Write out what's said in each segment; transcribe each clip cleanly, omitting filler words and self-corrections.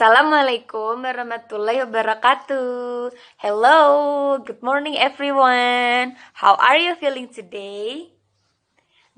Assalamualaikum warahmatullahi wabarakatuh. Hello, good morning everyone. How are you feeling today?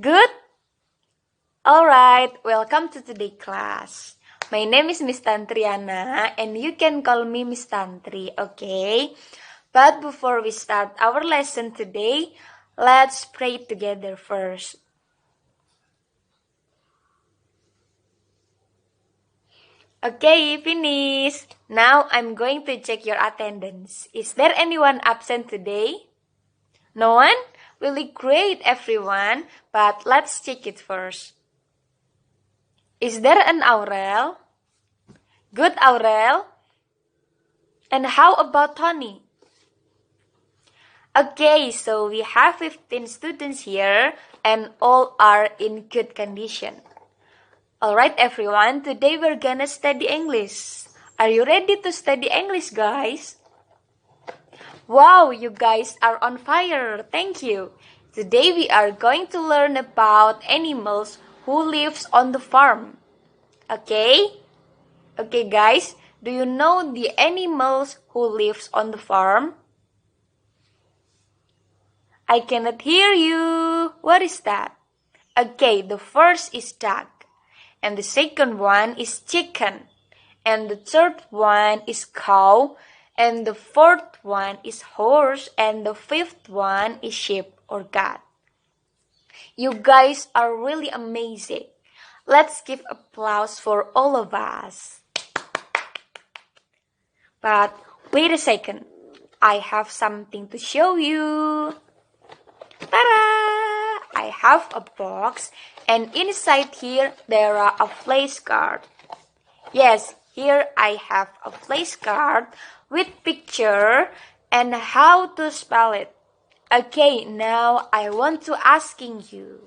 Good? Alright, welcome to today's class. My name is Miss Tantriana and you can call me Miss Tantri, okay? But before we start our lesson today, let's pray together first. Okay, finish. Now I'm going to check your attendance. Is there anyone absent today? No one? Really great, everyone. But let's check it first. Is there an Aurel? Good, Aurel. And how about Tony? Okay, so we have 15 students here and all are in good condition. Alright everyone, today we're gonna study English. Are you ready to study English, guys? Wow, you guys are on fire. Thank you. Today we are going to learn about animals who lives on the farm. Okay? Okay, guys, do you know the animals who lives on the farm? I cannot hear you. What is that? Okay, the first is duck. And the second one is chicken. And the third one is cow. And the fourth one is horse. And the fifth one is sheep or goat. You guys are really amazing. Let's give applause for all of us. But wait a second. I have something to show you. Ta-da! I have a box and inside here there are a flashcard. Yes, here I have a flashcard with picture and how to spell it. Okay, now I want to asking you.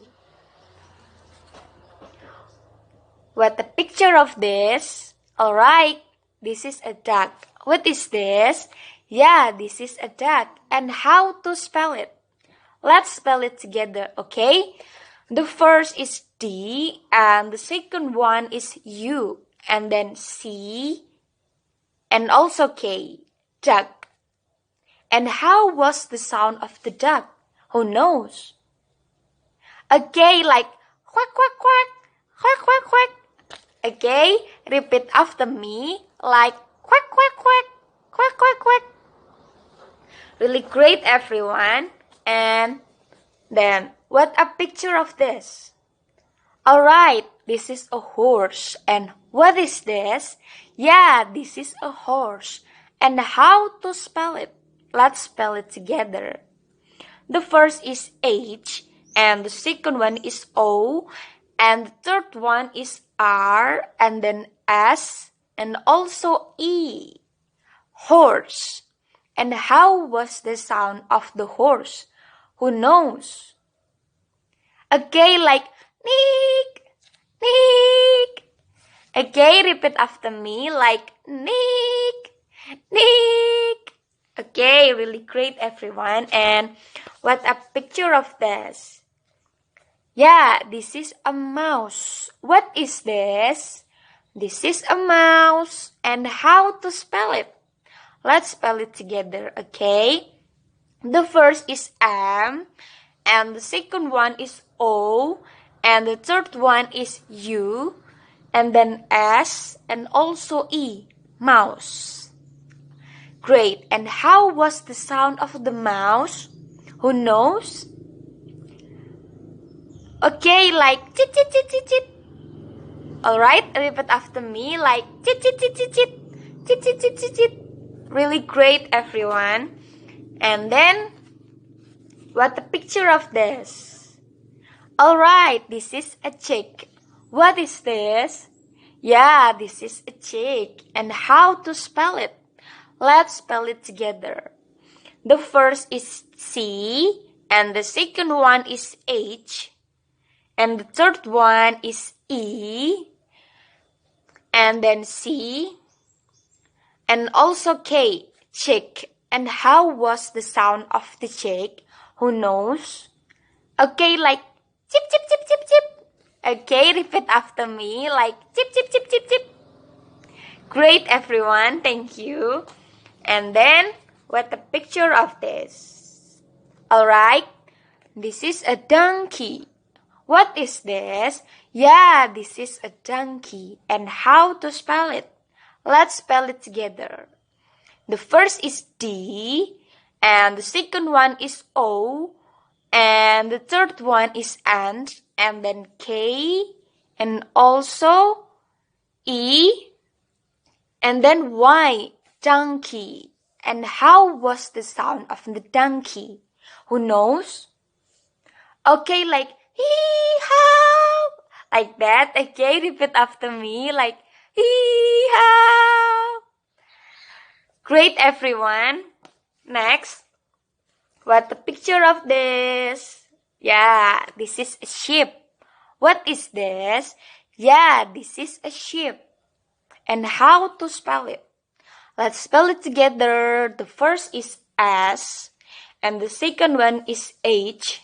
What the picture of this? Alright, this is a duck. What is this? Yeah, this is a duck. And how to spell it? Let's spell it together, okay? The first is D, and the second one is U, and then C, and also K, duck. And how was the sound of the duck? Who knows? Okay, like quack, quack, quack, quack, quack, quack. Okay, repeat after me, like quack, quack, quack, quack, quack, quack. Really great, everyone. And then, what a picture of this? Alright, this is a horse. And what is this? Yeah, this is a horse. And how to spell it? Let's spell it together. The first is H, and the second one is O, and the third one is R, and then S, and also E. Horse. And how was the sound of the horse? Who knows? Okay, like Nick, Nick. Okay, repeat after me like Nick, Nick. Okay, really great, everyone. And what a picture of this? Yeah, this is a mouse. What is this? This is a mouse. And how to spell it? Let's spell it together, okay? The first is M, and the second one is O, and the third one is U, and then S, and also E, mouse. Great, and how was the sound of the mouse? Who knows? Okay, like chit chit chit chit chit. Alright, repeat after me like chit chit chit chit chit, chit chit chit chit chit. Really great, everyone. And then, what a picture of this? Alright, this is a chick. What is this? Yeah, this is a chick. And how to spell it? Let's spell it together. The first is C, and the second one is H, and the third one is E, and then C, and also K, chick. And how was the sound of the chick? Who knows? Okay, like chip, chip, chip, chip, chip. Okay, repeat after me like chip, chip, chip, chip, chip. Great, everyone. Thank you. And then, what the picture of this? Alright, this is a donkey. What is this? Yeah, this is a donkey. And how to spell it? Let's spell it together. The first is D, and the second one is O, and the third one is and then K, and also E, and then Y, donkey. And how was the sound of the donkey? Who knows? Okay, like hee-haw, like that. Okay, repeat after me, like hee-haw. Great, everyone. Next, what the picture of this? Yeah, this is a sheep. What is this? Yeah, this is a sheep. And how to spell it? Let's spell it together. The first is S, and the second one is H,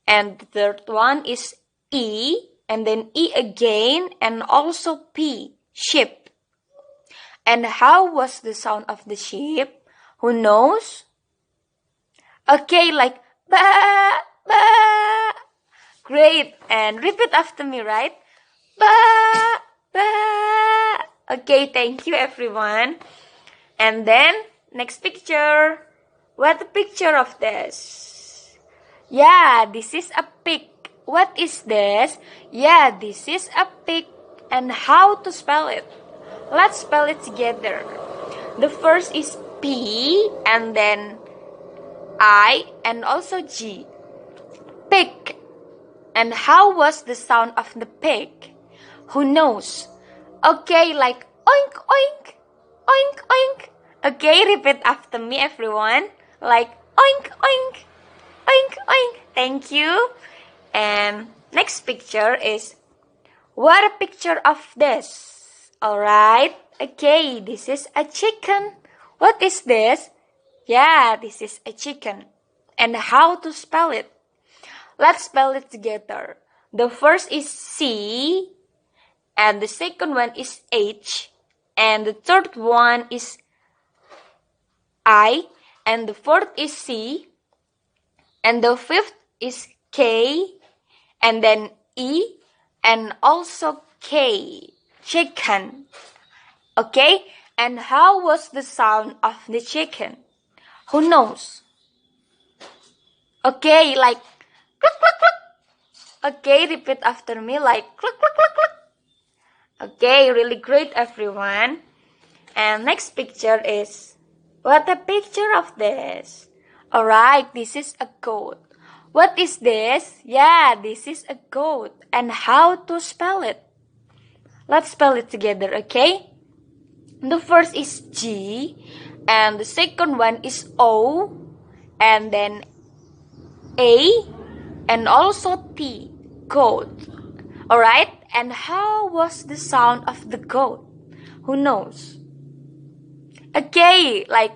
and the third one is E, and then E again, and also P, sheep. And how was the sound of the sheep? Who knows? Okay, like ba ba. Great, and repeat after me, right? Ba ba. Okay, thank you, everyone. And then, next picture. What the picture of this? Yeah, this is a pig. What is this? Yeah, this is a pig. And how to spell it? Let's spell it together. The first is P, and then I, and also G. Pig. And how was the sound of the pig? Who knows? Okay, like oink, oink, oink, oink. Okay, repeat after me, everyone. Like oink, oink, oink, oink. Thank you. And next picture is, what a picture of this. Alright. Okay, this is a chicken. What is this? Yeah, this is a chicken. And how to spell it? Let's spell it together. The first is C, and the second one is H, and the third one is I, and the fourth is C, and the fifth is K, and then E, and also K, chicken. Okay, and how was the sound of the chicken? Who knows? Okay, like cluck, cluck, cluck. Okay, repeat after me, like cluck, cluck, cluck, cluck. Okay, really great, everyone. And next picture is, what a picture of this. Alright, this is a goat. What is this? Yeah, this is a goat. And how to spell it? Let's spell it together, okay? The first is G, and the second one is O, and then A, and also T, goat. Alright, and how was the sound of the goat? Who knows? Okay, like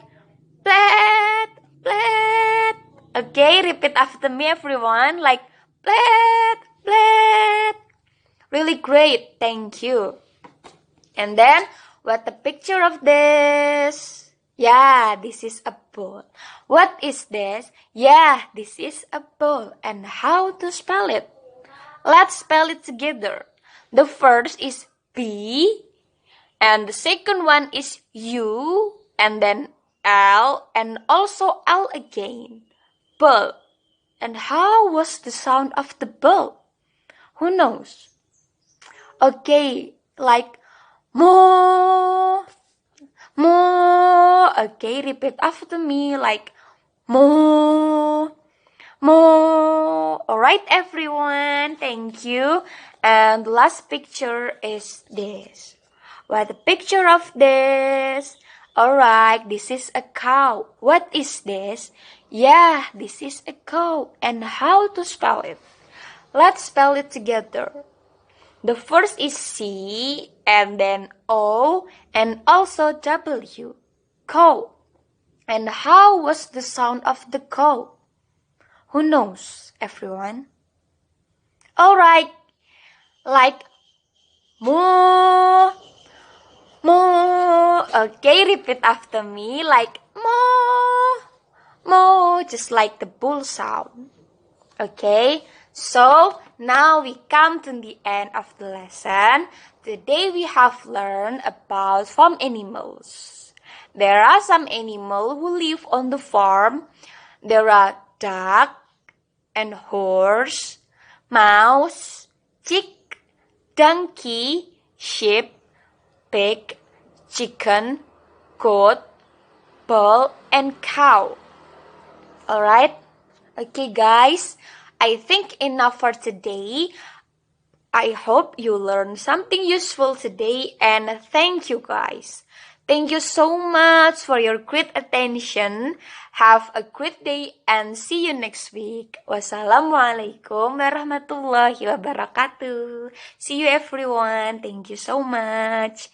plat, plat. Okay, repeat after me, everyone. Like plat, plat. Really great, thank you. And then, what the picture of this? Yeah, this is a ball. What is this? Yeah, this is a ball. And how to spell it? Let's spell it together. The first is B, and the second one is U, and then L, and also L again. Ball. And how was the sound of the ball? Who knows? Okay, like moo, moo. Okay, repeat after me, like moo, moo. Alright, everyone, thank you. And the last picture is this. What the picture of this? Alright, this is a cow. What is this? Yeah, this is a cow. And how to spell it? Let's spell it together. The first is C, and then O, and also W. Cow. And how was the sound of the cow? Who knows, everyone? Alright, like moo, Moo. Okay, repeat after me like moo. Moo, just like the bull sound. Okay, so now we come to the end of the lesson. Today we have learned about farm animals. There are some animals who live on the farm. There are duck and horse, mouse, chick, donkey, sheep, pig, chicken, goat, bull, and cow. Alright? Okay, guys. I think enough for today. I hope you learned something useful today, and thank you, guys. Thank you so much for your great attention. Have a great day and see you next week. Wassalamualaikum warahmatullahi wabarakatuh. See you everyone. Thank you so much.